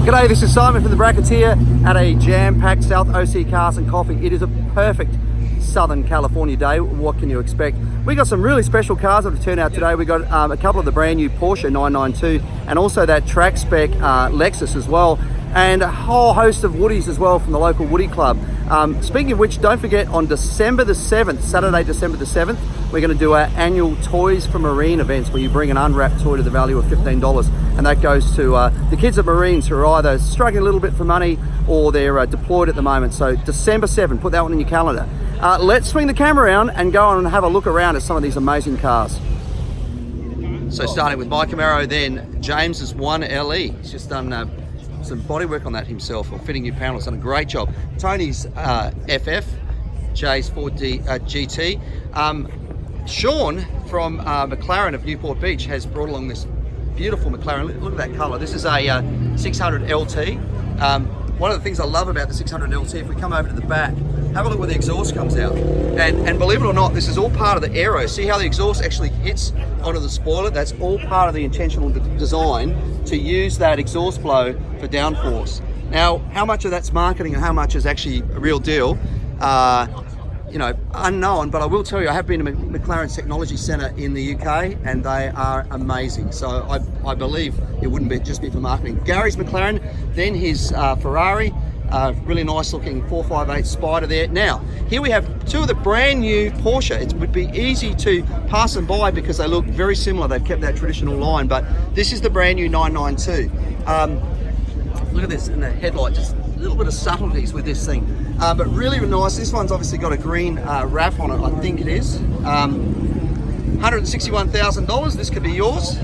G'day, this is Simon from the Brackets here at a jam-packed South OC Cars and Coffee. It is a perfect Southern California day. What can you expect? We got some really special cars that have turned out today. We got a couple of the brand new Porsche 992 and also that track spec Lexus as well, and a whole host of Woodies as well from the local Woody Club. Speaking of which, don't forget on December the 7th, Saturday, December the 7th, we're going to do our annual Toys for Marine events where you bring an unwrapped toy to the value of $15, and that goes to the kids at Marines who are either struggling a little bit for money or they're deployed at the moment. So December 7th, put that one in your calendar. Let's swing the camera around and go on and have a look around at some of these amazing cars. So starting with my Camaro, then James's 1LE. He's just done some bodywork on that himself, or fitting new panels, done a great job. Tony's FF, Jay's Ford GT. Sean from McLaren of Newport Beach has brought along this beautiful McLaren. Look at that colour. This is a 600 LT. One of the things I love about the 600 LT, if we come over to the back, have a look where the exhaust comes out. And believe it or not, this is all part of the aero. See how the exhaust actually hits onto the spoiler? That's all part of the intentional design to use that exhaust blow for downforce. Now, how much of that's marketing and how much is actually a real deal, you know, unknown, but I will tell you, I have been to McLaren's Technology Centre in the UK and they are amazing. So I believe it wouldn't just be for marketing. Gary's McLaren, then his Ferrari, really nice looking 458 Spider there. Now, here we have two of the brand new Porsche. It would be easy to pass them by because they look very similar. They've kept that traditional line, but this is the brand new 992. Look at this in the headlight, just a little bit of subtleties with this thing. But really nice. This one's obviously got a green wrap on it, I think it is. $161,000, this could be yours.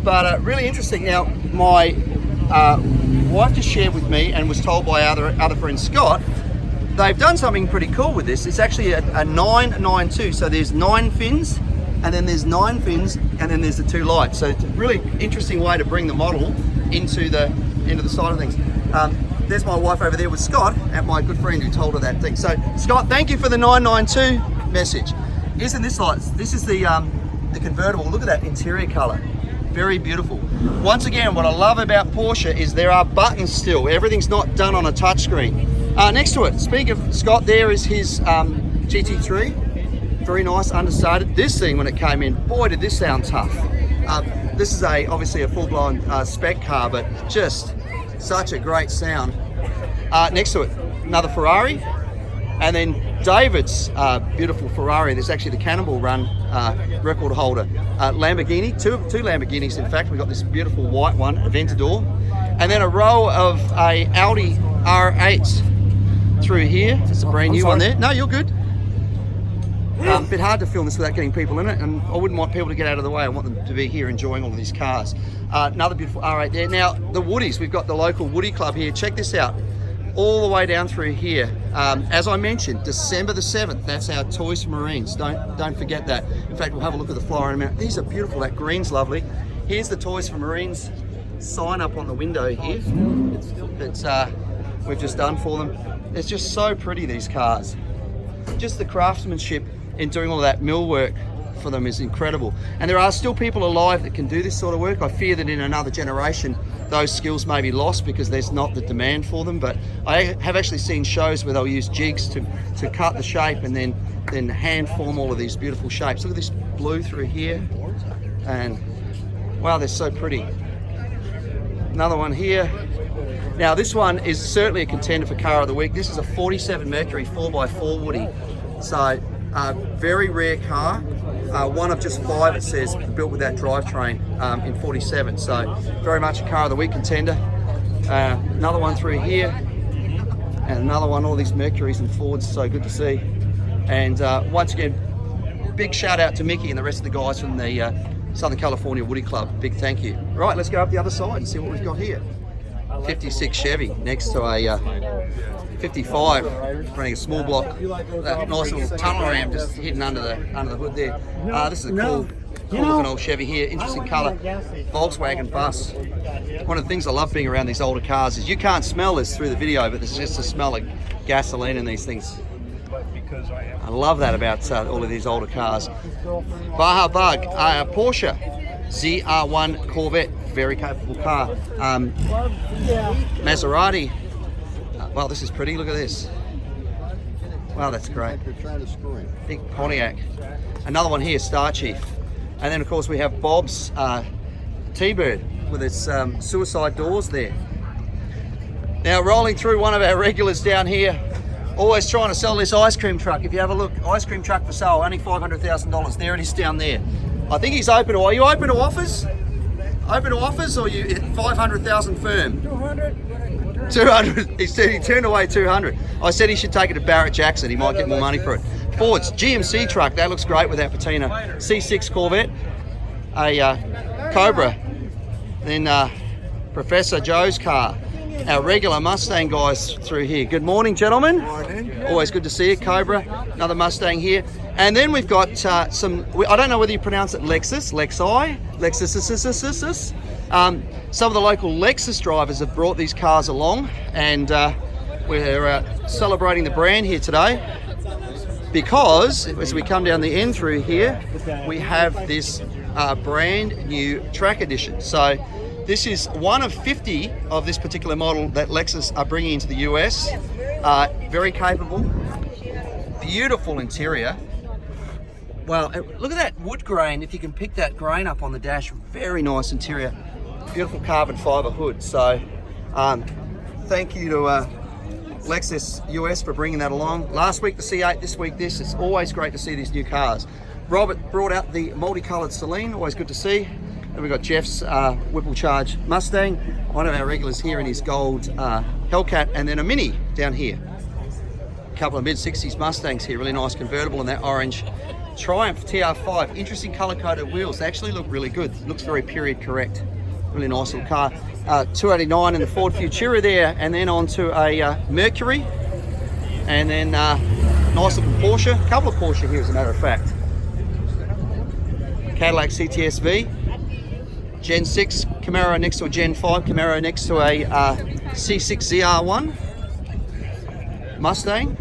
But really interesting. Now, my wife just shared with me and was told by other friend Scott, they've done something pretty cool with this. It's actually a 992, so there's 9 fins, and then there's 9 fins, and then there's the 2 lights. So it's a really interesting way to bring the model into the side of things. There's my wife over there with Scott, and my good friend who told her that thing. So Scott, thank you for the 992 message. Isn't this like, this is the convertible. Look at that interior color. Very beautiful. Once again, what I love about Porsche is there are buttons still. Everything's not done on a touchscreen. Next to it, speaking of Scott, there is his GT3. Very nice, understated. This thing, when it came in, boy, did this sound tough. This is obviously a full-blown spec car, but just such a great sound. Next to it, another Ferrari. And then David's beautiful Ferrari. There's actually the Cannonball Run record holder. Lamborghini, two Lamborghinis in fact. We've got this beautiful white one, Aventador. And then a row of a Audi R8 through here. It's a brand new one there. No, you're good. A bit hard to film this without getting people in it, and I wouldn't want people to get out of the way. I want them to be here enjoying all of these cars. Another beautiful R8 there. Now, the Woodies, we've got the local Woody Club here. Check this out. All the way down through here. As I mentioned, December the 7th, that's our Toys for Marines. Don't forget that. In fact, we'll have a look at the flyer in a minute. These are beautiful. That green's lovely. Here's the Toys for Marines sign up on the window here that we've just done for them. It's just so pretty, these cars. Just the craftsmanship in doing all of that millwork for them is incredible. And there are still people alive that can do this sort of work. I fear that in another generation those skills may be lost because there's not the demand for them, but I have actually seen shows where they'll use jigs to cut the shape and then hand form all of these beautiful shapes. Look at this blue through here, and wow, they're so pretty. Another one here. Now this one is certainly a contender for Car of the Week. This is a 47 Mercury 4x4 Woody. So very rare car. One of just 5, it says, built with that drivetrain in 47. So very much a Car of the Week contender. Another one through here, and another one. All these Mercurys and Fords, so good to see. And once again, big shout out to Mickey and the rest of the guys from the Southern California Woody Club. Big thank you. Right, let's go up the other side and see what we've got here. 56 Chevy next to a 55 running a small block. That nice little tunnel ramp just hidden under the hood there. This is a cool looking old Chevy here. Interesting colour. Volkswagen bus. One of the things I love being around these older cars is you can't smell this through the video, but there's just a smell of gasoline in these things. I love that about all of these older cars. Baja Bug, Porsche ZR1 Corvette, very capable car. Maserati. Wow, this is pretty. Look at this. Wow, that's great. Big Pontiac. Another one here, Star Chief. And then, of course, we have Bob's T-Bird with its suicide doors there. Now, rolling through one of our regulars down here, always trying to sell this ice cream truck. If you have a look, ice cream truck for sale, only $500,000. There it is down there. I think he's open to, are you open to offers? Open to offers, or you 500,000 firm? 200. He turned away 200. I said he should take it to Barrett Jackson. He might get more money for it. Ford's GMC truck. That looks great with that patina. C6 Corvette. A Cobra. Then Professor Joe's car. Our regular Mustang guys through here. Good morning, gentlemen. Morning. Always good to see you. Cobra. Another Mustang here. And then we've got some, I don't know whether you pronounce it Lexus, Lexi, Lexus. Some of the local Lexus drivers have brought these cars along, and we're celebrating the brand here today because as we come down the end through here, we have this brand new track edition. So this is one of 50 of this particular model that Lexus are bringing into the US. Very capable, beautiful interior. Well, look at that wood grain. If you can pick that grain up on the dash, very nice interior. Beautiful carbon fiber hood. So thank you to Lexus US for bringing that along. Last week the C8, this week this. It's always great to see these new cars. Robert brought out the multicolored Celine, always good to see. And we've got Jeff's Whipple Charge Mustang, one of our regulars here in his gold Hellcat, and then a Mini down here. A couple of mid-60s Mustangs here, really nice convertible in that orange. Triumph TR5, interesting color-coded wheels. They actually look really good. Looks very period correct. Really nice little car. 289 in the Ford Futura there, and then onto a Mercury, and then nice little Porsche. A couple of Porsche here, as a matter of fact. Cadillac CTS-V. Gen 6 Camaro next to a Gen 5 Camaro next to a C6 ZR1 Mustang.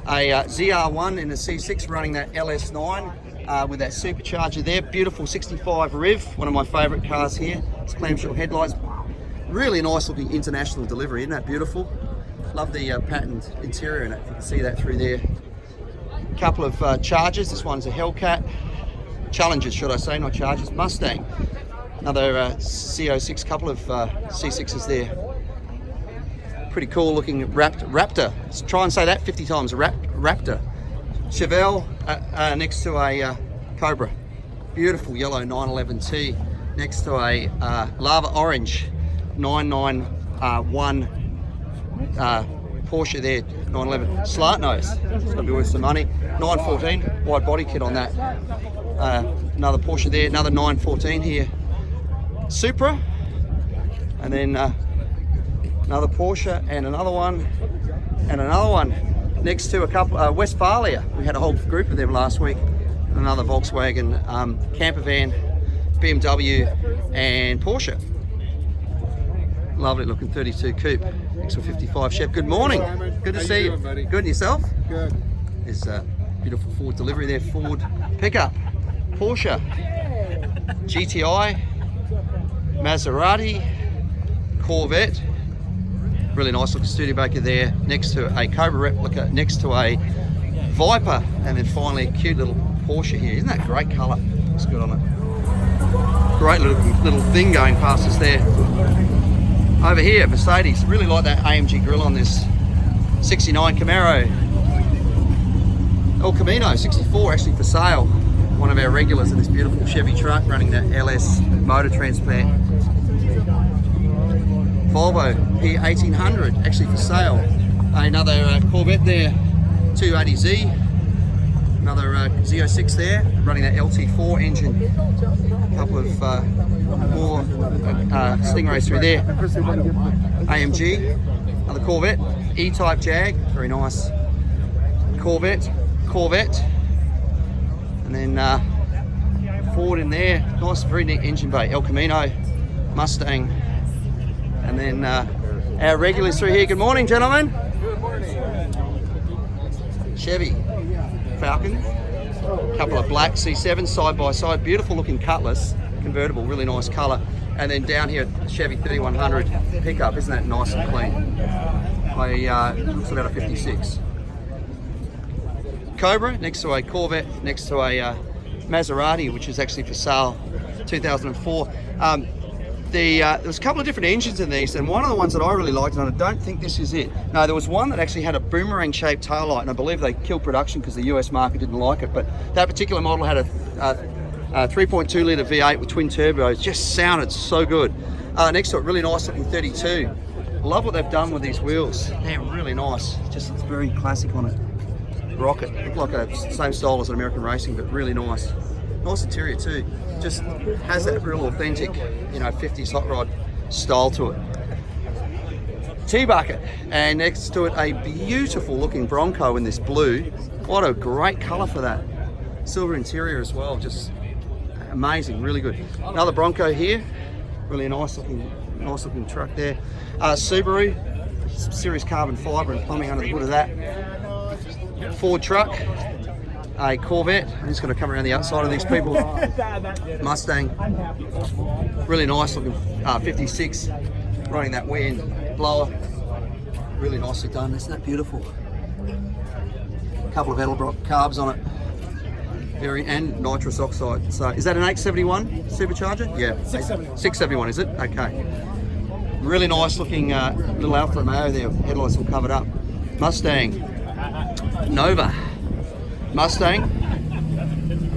A ZR1 in the C6 running that LS9 with that supercharger there. Beautiful 65 Riv, one of my favourite cars here. It's clamshell headlights. Really nice looking international delivery, isn't that beautiful? Love the patterned interior in it, if you can see that through there. Couple of Chargers, this one's a Hellcat. Challengers, should I say, not Chargers. Mustang. Another CO6, couple of C6s there. Pretty cool looking Raptor. Let's try and say that 50 times, Raptor. Chevelle next to a Cobra. Beautiful yellow 911T next to a lava orange 991 Porsche there, 911. Slant nose, it's going to be worth some money. 914, wide body kit on that. Another Porsche there, another 914 here. Supra, and then another Porsche, and another one, next to a couple Westphalia. We had a whole group of them last week. Another Volkswagen camper van, BMW, and Porsche. Lovely looking 32 coupe next to a 55 Chevy. Good morning. Good to see you. Buddy? Good, and yourself? Good. There's a beautiful Ford delivery there. Ford pickup, Porsche, GTI, Maserati, Corvette. Really nice looking Studebaker there, next to a Cobra replica, next to a Viper, and then finally a cute little Porsche here. Isn't that a great colour? Looks good on it. Great little thing going past us there. Over here, Mercedes. Really like that AMG grille on this 69 Camaro. El Camino 64 actually for sale. One of our regulars in this beautiful Chevy truck running the LS motor transplant. Volvo P1800 actually for sale. Another Corvette there, 280Z. Another Z06 there, running that LT4 engine. A couple of more Stingrays through there. AMG, another Corvette, E-Type Jag, very nice. Corvette, and then Ford in there, nice, very neat engine bay. El Camino, Mustang, and then our regulars through here. Good morning, gentlemen. Good morning. Chevy, Falcon, a couple of black C7s side by side, beautiful looking Cutlass. convertible, really nice colour. And then down here, Chevy 3100 pickup, isn't that nice and clean? Looks about a 56. Cobra next to a Corvette, next to a Maserati, which is actually for sale, 2004. There was a couple of different engines in these, and one of the ones that I really liked, and I don't think this is it. No, there was one that actually had a boomerang-shaped taillight, and I believe they killed production because the US market didn't like it. But that particular model had a 3.2 litre V8 with twin turbos. Just sounded so good. Next to it, really nice looking 32. Love what they've done with these wheels. They're really nice. Just looks very classic on it. Rocket, look like a same style as an American racing, but really nice. Nice interior too. Just has that real authentic, 50s hot rod style to it. T-bucket, and next to it a beautiful looking Bronco in this blue. What a great colour for that. Silver interior as well, just amazing, really good. Another Bronco here, really nice looking truck there. Subaru, series carbon fibre and plumbing under the hood of that. Ford truck. A Corvette. I'm just going to come around the outside of these people. Mustang, really nice looking 56, running that wind blower, really nicely done. Isn't that beautiful? A couple of Edelbrock carbs on it, and nitrous oxide. So is that an 871 supercharger? Yeah, 671 is it? Okay. Really nice looking little Alfa Romeo there, headlights all covered up. Mustang, Nova. Mustang,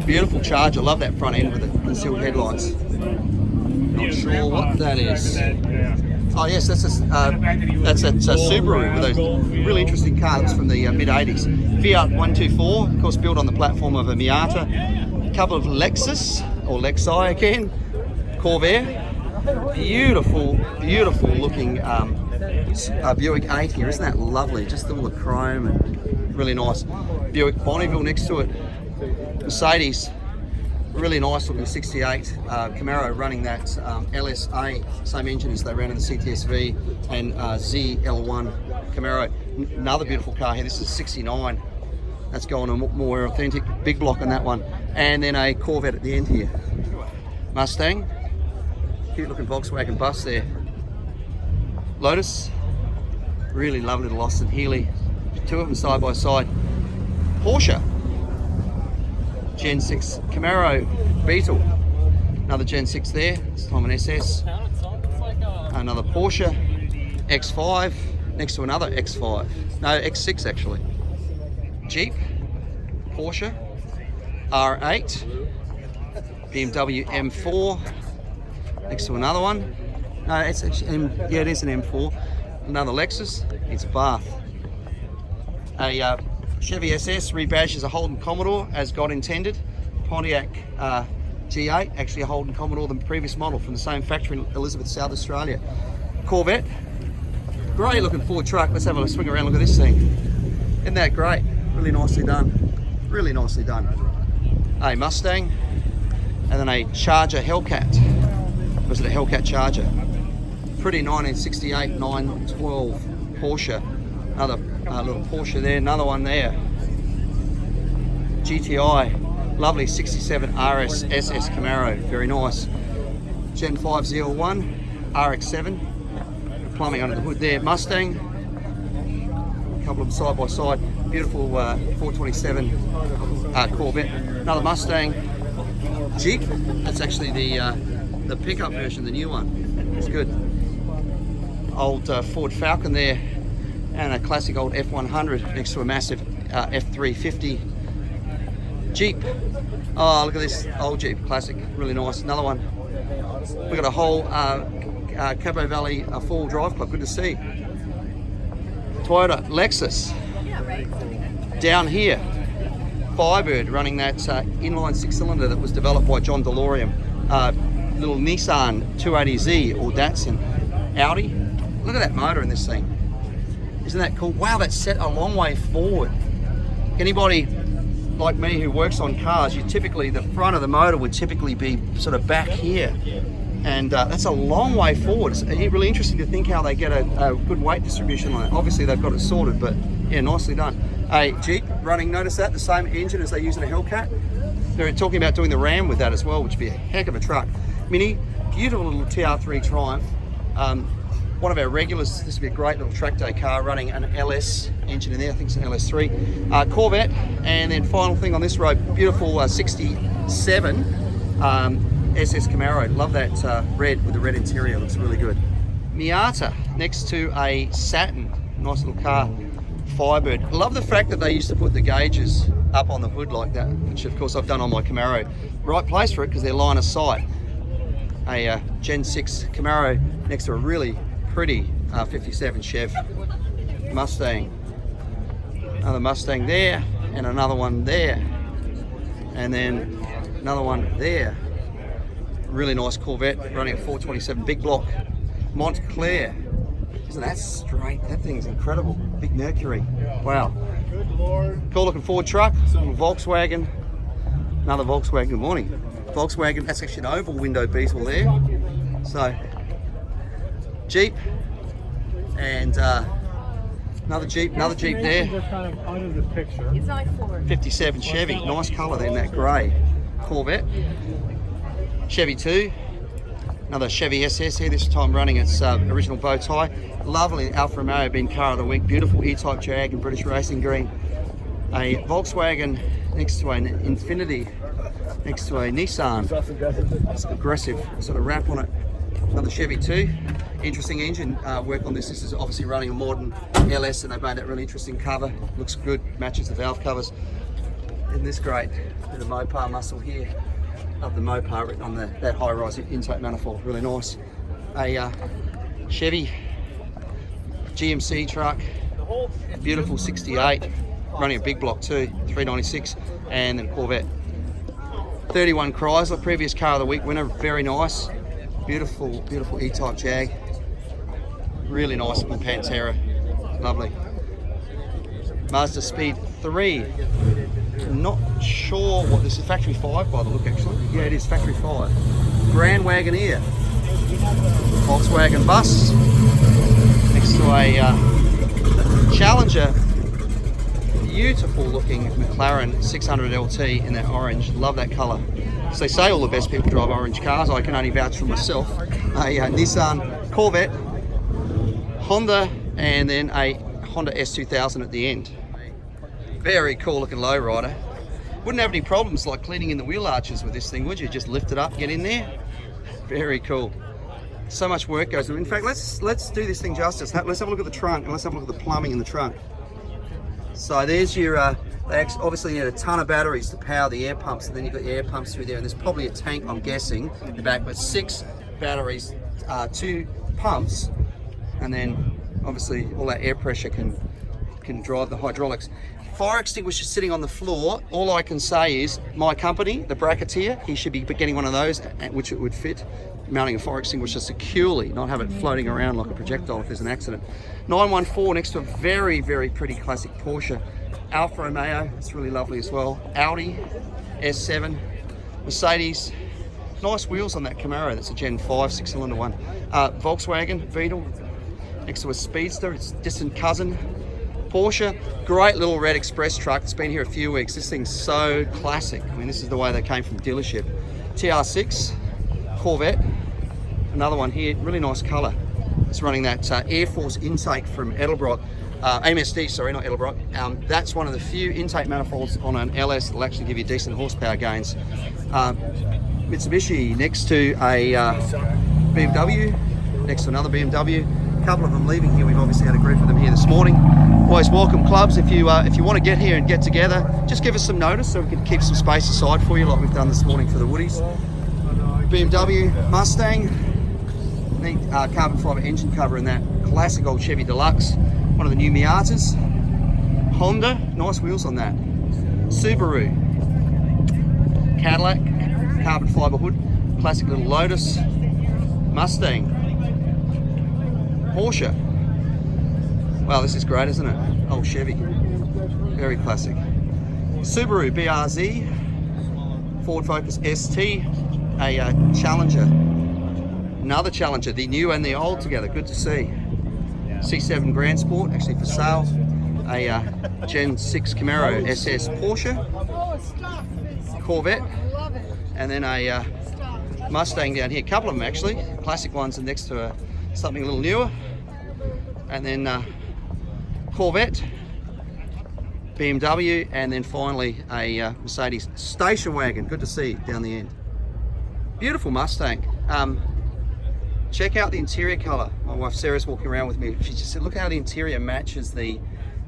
beautiful Charger. Love that front end with the concealed headlights. Not sure what that is. Oh yes, that's a Subaru with a really interesting car. That's from the mid 80s. Fiat 124, of course, built on the platform of a Miata. A couple of Lexus or Lexi again. Corvair, beautiful looking Buick 8 here. Isn't that lovely? Just all the chrome and really nice. Buick Bonneville next to it. Mercedes, really nice looking 68. Camaro running that LSA, same engine as they ran in the CTS-V, and ZL1 Camaro. Another beautiful car here. This is 69. That's going a more authentic big block on that one. And then a Corvette at the end here. Mustang, cute looking Volkswagen bus there. Lotus, really lovely little Austin Healey. Two of them side by side. Porsche, Gen 6 Camaro Beetle, another Gen 6 there, this time an SS. Another Porsche X5 next to another X5, no X6 actually. Jeep, Porsche R8, BMW M4 next to another one. No, it's actually it is an M4. Another Lexus, it's Bath. A Chevy SS rebadged as a Holden Commodore as God intended. Pontiac G8, actually a Holden Commodore, the previous model from the same factory in Elizabeth, South Australia. Corvette, great looking Ford truck. Let's have a swing around, look at this thing. Isn't that great? Really nicely done. Really nicely done. A Mustang, and then a Charger Hellcat. Was it a Hellcat Charger? Pretty 1968 912 Porsche. Another little Porsche there, another one there. GTI, lovely 67 RS SS Camaro, very nice. Gen 5 ZL1, RX7, plumbing under the hood there. Mustang, a couple of them side by side. Beautiful 427 Corvette. Another Mustang. Jeep, that's actually the pickup version, the new one. It's good. Old Ford Falcon there, and a classic old F100 next to a massive F350 Jeep. Oh, look at this old Jeep, classic, really nice. Another one. We've got a whole Cabo Valley four-wheel drive club, good to see. Toyota, Lexus. Down here, Firebird running that inline six-cylinder that was developed by John DeLorean. Little Nissan 280Z or Datsun. Audi, look at that motor in this thing. Isn't that cool? Wow, that's set a long way forward. Anybody like me who works on cars, the front of the motor would typically be sort of back here. And that's a long way forward. It's really interesting to think how they get a good weight distribution on it. Obviously they've got it sorted, but yeah, nicely done. A Jeep running, notice that, the same engine as they use in a Hellcat. They're talking about doing the Ram with that as well, which would be a heck of a truck. Mini, beautiful little TR3 Triumph. One of our regulars. This would be a great little track day car running an LS engine in there. I think it's an LS3. Corvette, and then final thing on this road, beautiful 67 SS Camaro. Love that red with the red interior. Looks really good. Miata next to a Saturn. Nice little car. Firebird. I love the fact that they used to put the gauges up on the hood like that, which of course I've done on my Camaro. Right place for it because they're line of sight. A Gen 6 Camaro next to a really pretty 57 Chev Mustang. Another Mustang there, and another one there, and then another one there. Really nice Corvette running a 427 big block Montclair. Isn't that straight? That thing's incredible. Big Mercury. Wow. Cool looking Ford truck. Little Volkswagen. Another Volkswagen. Good morning. Volkswagen. That's actually an oval window beetle there. So Jeep, and another Jeep there. Kind of out of the picture. It's like Ford. 57 Chevy, nice colour there in that grey. Corvette, Chevy 2, another Chevy SS here, this time running its original bow tie. Lovely Alfa Romeo being car of the week, beautiful E-Type Jag in British Racing Green. A Volkswagen next to an Infiniti, next to a Nissan. It's aggressive sort of wrap on it. Another Chevy 2. Interesting engine work on this. This is obviously running a modern LS, and they've made that really interesting cover. Looks good, matches the valve covers. Isn't this great? Bit of Mopar muscle here. Love the Mopar written on that high-rise intake manifold. Really nice. A Chevy GMC truck. Beautiful 68. Running a big block too. 396. And then Corvette. 31 Chrysler. Previous car of the week winner. Very nice. Beautiful, beautiful E-Type Jag. Really nice with Pantera. Lovely. Mazda Speed 3. Not sure what this is. Factory 5 by the look, actually. Yeah, it is Factory 5. Grand Wagoneer. Volkswagen bus. Next to a Challenger. Beautiful looking McLaren 600 LT in that orange. Love that colour. So they say all the best people drive orange cars. I can only vouch for myself. A Nissan Corvette, Honda, and then a Honda S2000 at the end. Very cool looking lowrider. Wouldn't have any problems like cleaning in the wheel arches with this thing, would you? Just lift it up, get in there. Very cool. So much work goes into it. In fact, let's do this thing justice. Let's have a look at the trunk, and let's have a look at the plumbing in the trunk. So there's your, they obviously need a ton of batteries to power the air pumps, and then you've got the air pumps through there, and there's probably a tank, I'm guessing, in the back, but 6 batteries, 2 pumps, and then obviously all that air pressure can drive the hydraulics. Fire extinguisher sitting on the floor. All I can say is my company, the bracketeer, he should be getting one of those, which it would fit, mounting a fire extinguisher securely, not have it floating around like a projectile if there's an accident. 914 next to a very, very pretty classic Porsche. Alfa Romeo, it's really lovely as well. Audi S7, Mercedes. Nice wheels on that Camaro, that's a Gen 5 6-cylinder one. Volkswagen Beetle next to a Speedster, its distant cousin. Porsche, great little red express truck. It's been here a few weeks. This thing's so classic. I mean, this is the way they came from dealership. TR6, Corvette, another one here, really nice colour. It's running that Air Force intake from Edelbrock, MSD, sorry, not Edelbrock. That's one of the few intake manifolds on an LS that'll actually give you decent horsepower gains. Mitsubishi next to a BMW, next to another BMW. A couple of them leaving here. We've obviously had a group of them here this morning. Always welcome clubs. If you want to get here and get together, just give us some notice so we can keep some space aside for you, like we've done this morning for the Woodies. BMW Mustang, neat carbon fibre engine cover in that classic old Chevy Deluxe. One of the new Miatas. Honda, nice wheels on that. Subaru, Cadillac, carbon fibre hood, classic little Lotus, Mustang, Porsche. Wow, this is great, isn't it? Old Chevy, very classic. Subaru BRZ, Ford Focus ST, a Challenger, another Challenger, the new and the old together, good to see. C7 Grand Sport, actually for sale. A Gen 6 Camaro SS Porsche, Corvette, and then a Mustang down here, a couple of them actually, classic ones, and next to something a little newer, and then Corvette, BMW, and then finally a Mercedes station wagon. Good to see down the end. Beautiful Mustang. Check out the interior color. My wife Sarah's walking around with me. She just said, look how the interior matches the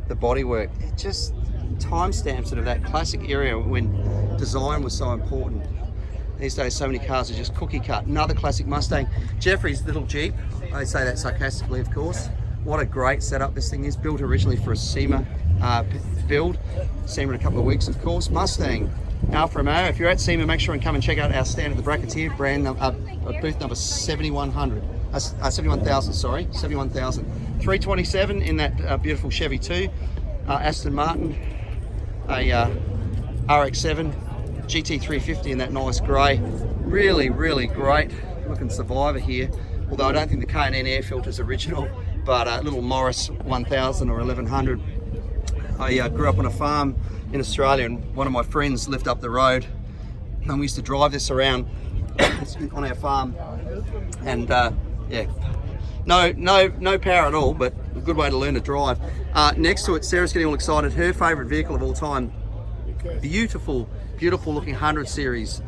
bodywork. It just timestamps it of that classic area when design was so important. These days, so many cars are just cookie cut. Another classic Mustang. Jeffrey's little Jeep. I say that sarcastically, of course. What a great setup this thing is. Built originally for a SEMA build. SEMA in a couple of weeks, of course. Mustang, Alfa Romeo. If you're at SEMA, make sure and come and check out our stand at the Bracketeer, booth number 7100. 71,000, sorry, 71,000. 327 in that beautiful Chevy 2. Aston Martin, a RX-7, GT350 in that nice grey. Really, really great looking Survivor here. Although I don't think the K&N air filter is original, but a little Morris 1000 or 1100. I grew up on a farm in Australia, and one of my friends lived up the road, and we used to drive this around on our farm. And yeah, no power at all, but a good way to learn to drive. Next to it, Sarah's getting all excited. Her favourite vehicle of all time, beautiful looking 100 series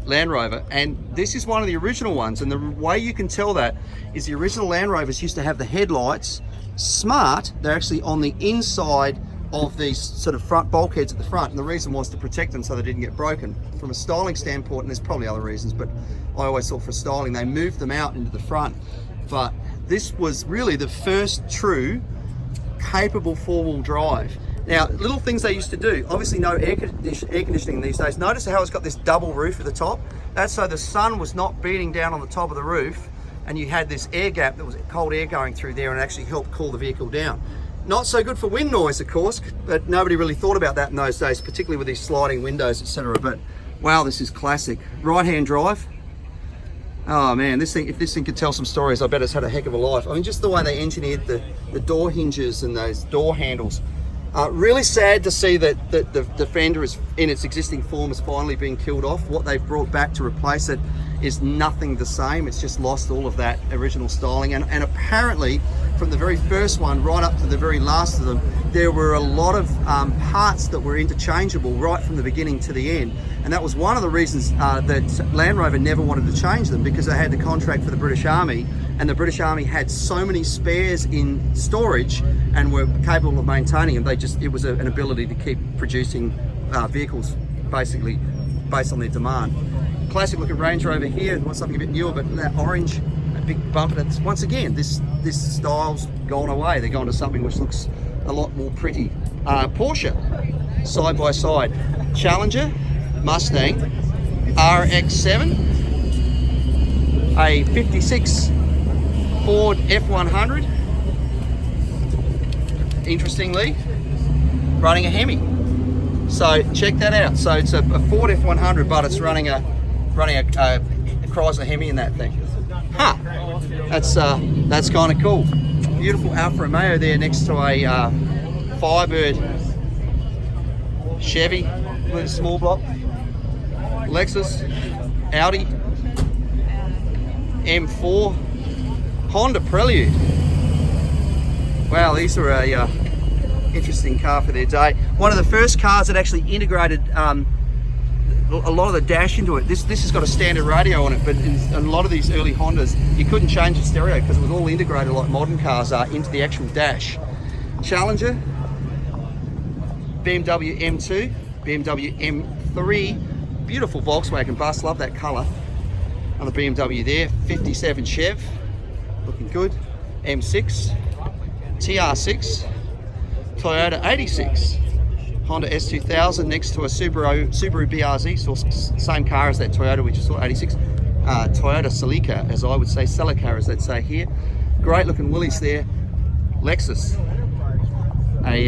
Land Rover, and this is one of the original ones. And the way you can tell that is the original Land Rovers used to have the headlights smart. They're actually on the inside of these sort of front bulkheads at the front, and the reason was to protect them so they didn't get broken. From a styling standpoint, and there's probably other reasons, but I always thought for styling they moved them out into the front. But this was really the first true capable four-wheel drive. Now, little things they used to do, obviously no air conditioning these days. Notice how it's got this double roof at the top. That's so the sun was not beating down on the top of the roof, and you had this air gap that was cold air going through there, and it actually helped cool the vehicle down. Not so good for wind noise, of course, but nobody really thought about that in those days, particularly with these sliding windows, etc. But wow, this is classic. Right-hand drive. Oh man, this thing, if this thing could tell some stories, I bet it's had a heck of a life. I mean, just the way they engineered the door hinges and those door handles. Really sad to see that the Defender is in its existing form is finally being killed off. What they've brought back to replace it is nothing the same. It's just lost all of that original styling, and apparently from the very first one right up to the very last of them, there were a lot of parts that were interchangeable right from the beginning to the end. And that was one of the reasons that Land Rover never wanted to change them, because they had the contract for the British Army, and the British Army had so many spares in storage and were capable of maintaining them. It was an ability to keep producing vehicles basically based on their demand. Classic looking Range Rover here. Want something a bit newer, but that orange, a big bumper. That's, once again, this style's gone away. They're going to something which looks a lot more pretty. Porsche, side by side. Challenger, Mustang, RX-7, a 56 Ford F100. Interestingly, running a Hemi. So check that out. So it's a Ford F100, but it's running a Chrysler Hemi in that thing. Huh? That's kind of cool. Beautiful Alfa Romeo there next to a Firebird Chevy with a small block. Lexus, Audi, M4, Honda Prelude. Wow, these are a interesting car for their day. One of the first cars that actually integrated a lot of the dash into it. This has got a standard radio on it, but in a lot of these early Hondas, you couldn't change the stereo because it was all integrated like modern cars are into the actual dash. Challenger, BMW M2, BMW M3, beautiful Volkswagen bus, love that colour on the BMW there. 57 Chev, looking good. M6, TR6, Toyota 86, Honda S2000 next to a Subaru BRZ, so same car as that Toyota we just saw, 86. Toyota Celica, as I would say, Celica as they'd say here. Great looking Willys there. Lexus, a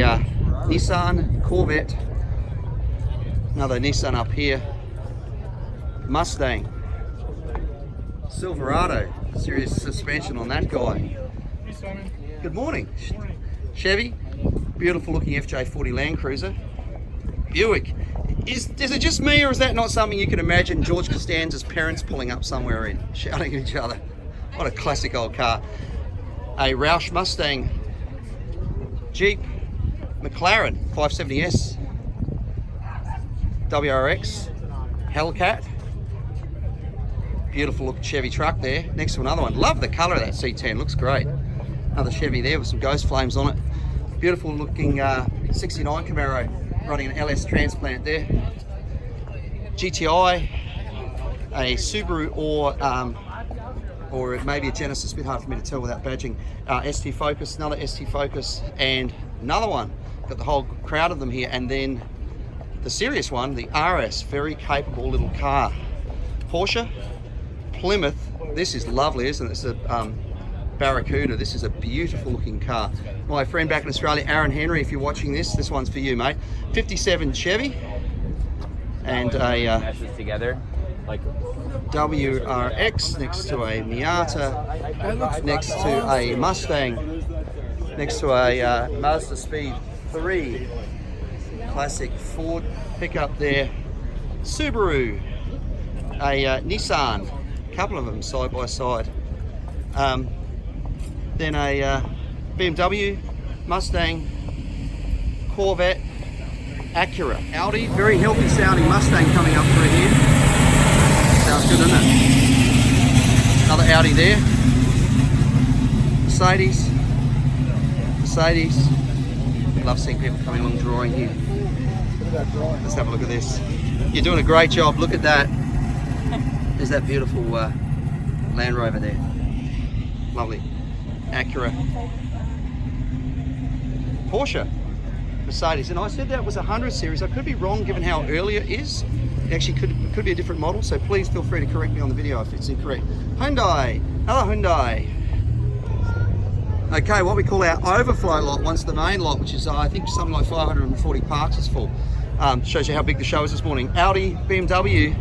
Nissan Corvette, another Nissan up here. Mustang, Silverado, serious suspension on that guy. Good morning. Chevy, beautiful looking FJ40 Land Cruiser. Buick, Is it just me, or is that not something you can imagine George Costanza's parents pulling up somewhere in, shouting at each other? What a classic old car. A Roush Mustang, Jeep, McLaren 570S, WRX, Hellcat. Beautiful looking Chevy truck there, next to another one. Love the colour of that C10, looks great. Another Chevy there with some ghost flames on it. Beautiful looking 69 Camaro running an LS transplant there. GTI, a Subaru or maybe a Genesis, a bit hard for me to tell without badging. ST Focus, another ST Focus, and another one. Got the whole crowd of them here, and then the serious one, the RS, very capable little car. Porsche, Plymouth, this is lovely, isn't it? It's a Barracuda. This is a beautiful looking car. My friend back in Australia, Aaron Henry, if you're watching this one's for you, mate. 57 Chevy, and a meshes together. Like WRX next to a Miata, next to a Mustang, next to a Mazda Speed 3, classic Ford pickup there, Subaru, a Nissan, a couple of them side by side, then a BMW, Mustang, Corvette, Acura, Audi, very healthy sounding Mustang coming up through here. Sounds good, doesn't it? Another Audi there. Mercedes. Love seeing people coming along drawing here. Let's have a look at this. You're doing a great job. Look at that. There's that beautiful Land Rover there. Lovely. Acura. Porsche. Mercedes. And I said that was a 100 series. I could be wrong given how early it is. It actually could be a different model, so please feel free to correct me on the video if it's incorrect. Hyundai, another Hyundai. Okay, what we call our overflow lot, once the main lot, which is I think something like 540 parks is full. Shows you how big the show is this morning. Audi, BMW,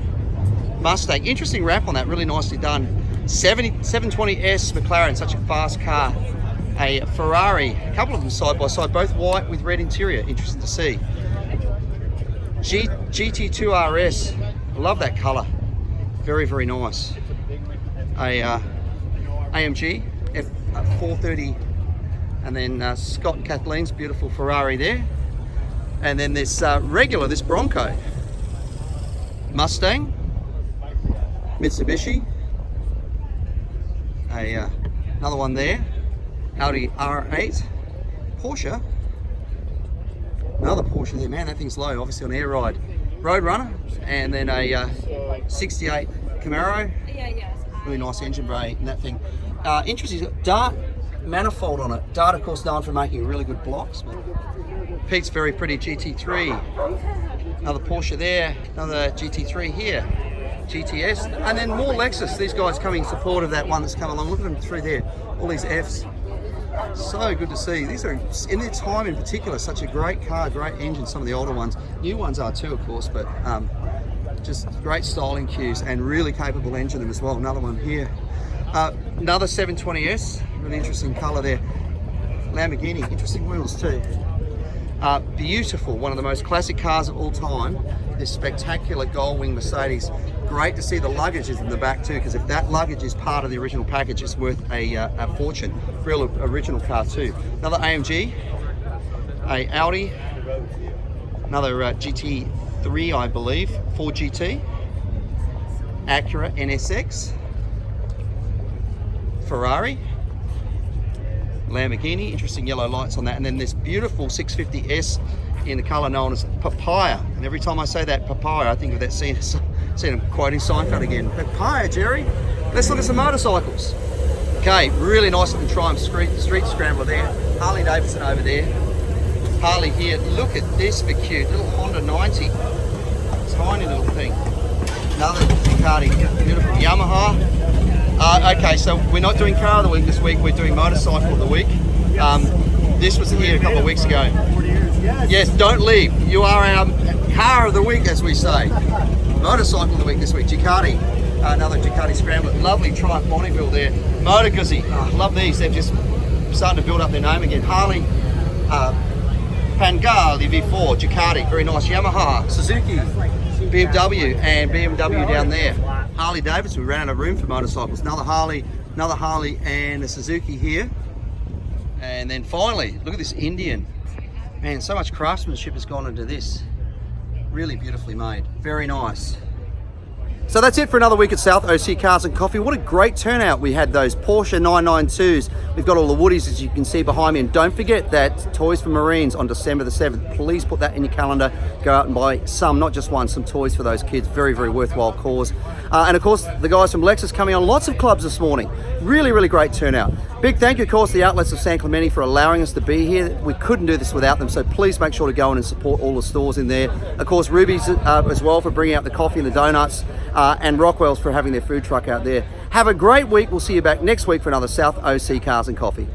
Mustang. Interesting wrap on that, really nicely done. 720S McLaren, such a fast car. A Ferrari, a couple of them side by side, both white with red interior. Interesting to see. GT2 RS, I love that colour, very, very nice. A AMG F430, and then Scott and Kathleen's beautiful Ferrari there, and then this this Bronco, Mustang, Mitsubishi, another one there, Audi R8, Porsche. Another Porsche there, man, that thing's low, obviously on air ride. Roadrunner, and then a 68 Camaro. Really nice engine bay and that thing. Interesting, it's got Dart manifold on it. Dart, of course, known for making really good blocks. Pete's very pretty GT3. Another Porsche there, another GT3 here. GTS, and then more Lexus. These guys coming in support of that one that's come along. Look at them through there, all these Fs. So good to see. These are, in their time in particular, such a great car, great engine. Some of the older ones, new ones are too, of course, but just great styling cues and really capable engine as well. Another one here. Another 720S, really interesting colour there. Lamborghini, interesting wheels too. Beautiful, one of the most classic cars of all time. This spectacular gold wing Mercedes. Great to see the luggage is in the back too, because if that luggage is part of the original package, it's worth a fortune. Real original car too. Another AMG, a Audi, another GT3 I believe, Ford GT, Acura NSX, Ferrari, Lamborghini, interesting yellow lights on that, and then this beautiful 650S in the colour known as papaya. And every time I say that papaya, I think of that scene. Seen him quoting Seinfeld again. Papaya, Jerry. Let's look at some motorcycles. Okay, really nice looking Triumph street scrambler there. Harley Davidson over there. Harley here. Look at this for cute. Little Honda 90. Tiny little thing. Another Ducati. Beautiful Yamaha. Okay, so we're not doing car of the week this week. We're doing motorcycle of the week. This was here a couple of weeks ago. Yes, don't leave. You are our car of the week, as we say. Motorcycle of the week this week, Ducati. Another Ducati Scrambler. Lovely Triumph Bonneville there. Motor Guzzi. Love these. They're just starting to build up their name again. Harley Pangali V4, Ducati, very nice. Yamaha, Suzuki, BMW, and BMW down there. Harley Davidson, we ran out of room for motorcycles. Another Harley, and a Suzuki here. And then finally, look at this Indian. Man, so much craftsmanship has gone into this. Really beautifully made, very nice. So that's it for another week at South OC Cars and Coffee. What a great turnout. We had those Porsche 992s. We've got all the Woodies, as you can see behind me. And don't forget that Toys for Marines on December the 7th. Please put that in your calendar. Go out and buy some, not just one, some toys for those kids. Very, very worthwhile cause. And of course, the guys from Lexus coming on lots of clubs this morning. Really, really great turnout. Big thank you, of course, the Outlets of San Clemente for allowing us to be here. We couldn't do this without them, so please make sure to go in and support all the stores in there. Of course, Ruby's as well for bringing out the coffee and the donuts, and Rockwell's for having their food truck out there. Have a great week. We'll see you back next week for another South OC Cars and Coffee.